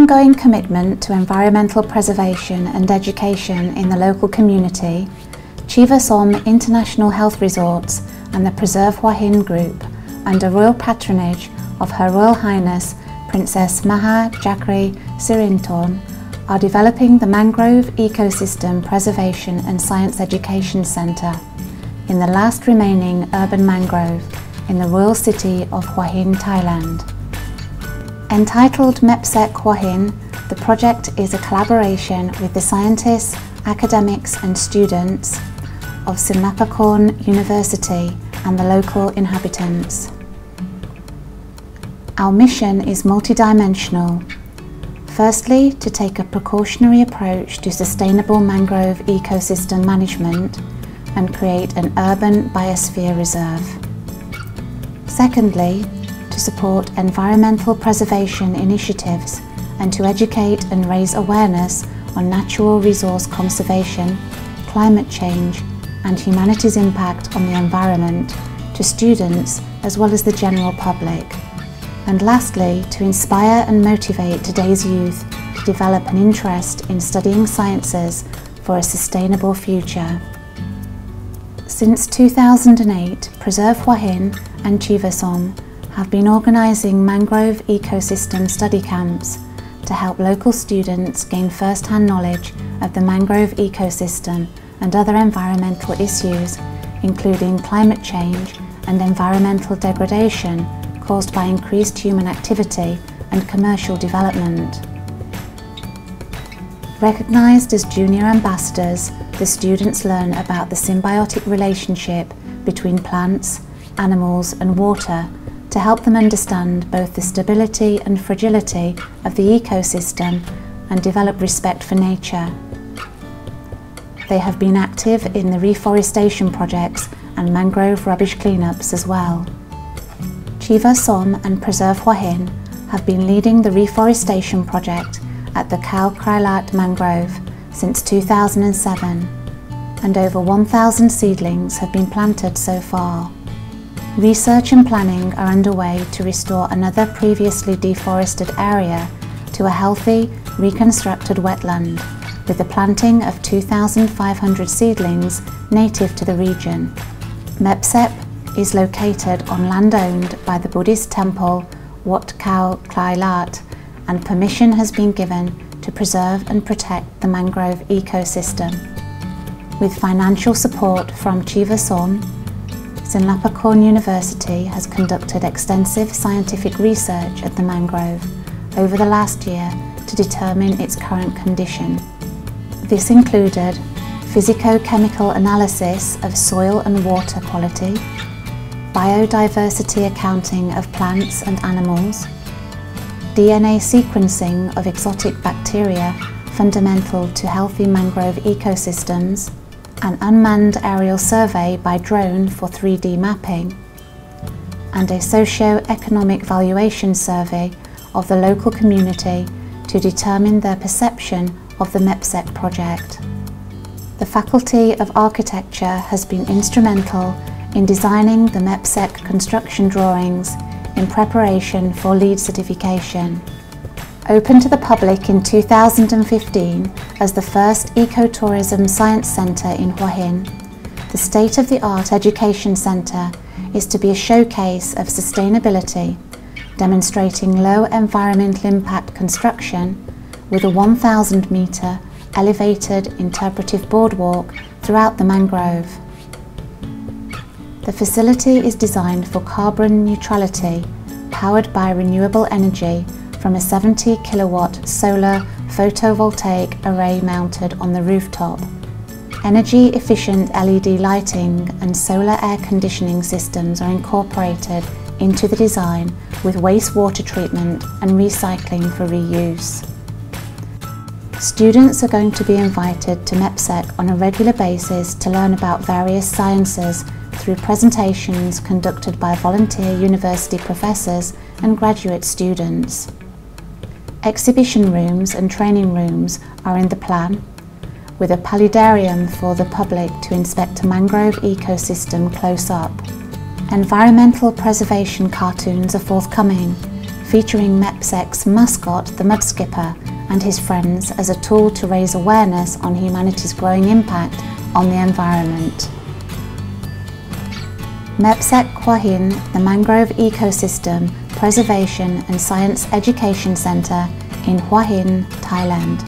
ongoing commitment to environmental preservation and education in the local community, Chiva Som International Health Resorts and the Preserve Hua Hin Group, under royal patronage of Her Royal Highness Princess Maha Chakri Sirinthorn, are developing the Mangrove Ecosystem Preservation and Science Education Centre in the last remaining urban mangrove in the royal city of Hua Hin, Thailand. Entitled MEPSEC Hua Hin, the project is a collaboration with the scientists, academics and students of Sinlapakorn University and the local inhabitants. Our mission is multidimensional. Firstly, to take a precautionary approach to sustainable mangrove ecosystem management and create an urban biosphere reserve. Secondly, to support environmental preservation initiatives and to educate and raise awareness on natural resource conservation, climate change and humanity's impact on the environment to students as well as the general public. And lastly, to inspire and motivate today's youth to develop an interest in studying sciences for a sustainable future. Since 2008, Preserve Hua Hin and Chiva Som have been organising mangrove ecosystem study camps to help local students gain first-hand knowledge of the mangrove ecosystem and other environmental issues, including climate change and environmental degradation caused by increased human activity and commercial development. Recognised as junior ambassadors, the students learn about the symbiotic relationship between plants, animals and water to help them understand both the stability and fragility of the ecosystem and develop respect for nature. They have been active in the reforestation projects and mangrove rubbish cleanups as well. Chiva Som and Preserve Hua Hin have been leading the reforestation project at the Khao Krai Lat mangrove since 2007, and over 1,000 seedlings have been planted so far. Research and planning are underway to restore another previously deforested area to a healthy, reconstructed wetland, with the planting of 2,500 seedlings native to the region. MEPSEC is located on land owned by the Buddhist temple Wat Khao Krai Lat, and permission has been given to preserve and protect the mangrove ecosystem. With financial support from Chiva Som, Sinlapakorn University has conducted extensive scientific research at the mangrove over the last year to determine its current condition. This included physico-chemical analysis of soil and water quality, biodiversity accounting of plants and animals, DNA sequencing of exotic bacteria fundamental to healthy mangrove ecosystems, an unmanned aerial survey by drone for 3D mapping, and a socio-economic valuation survey of the local community to determine their perception of the MEPSEC project. The Faculty of Architecture has been instrumental in designing the MEPSEC construction drawings in preparation for LEED certification. Opened to the public in 2015 as the first Ecotourism Science Centre in Hua Hin, the state-of-the-art education centre is to be a showcase of sustainability, demonstrating low environmental impact construction with a 1,000-metre elevated interpretive boardwalk throughout the mangrove. The facility is designed for carbon neutrality, powered by renewable energy from a 70 kilowatt solar photovoltaic array mounted on the rooftop. Energy efficient LED lighting and solar air conditioning systems are incorporated into the design with wastewater treatment and recycling for reuse. Students are going to be invited to MEPSEC on a regular basis to learn about various sciences through presentations conducted by volunteer university professors and graduate students. Exhibition rooms and training rooms are in the plan, with a paludarium for the public to inspect a mangrove ecosystem close up. Environmental preservation cartoons are forthcoming, featuring MEPSEC's mascot, the Mudskipper, and his friends as a tool to raise awareness on humanity's growing impact on the environment. MEPSEC Hua Hin, the Mangrove Ecosystem Preservation and Science Education Centre in Hua Hin, Thailand.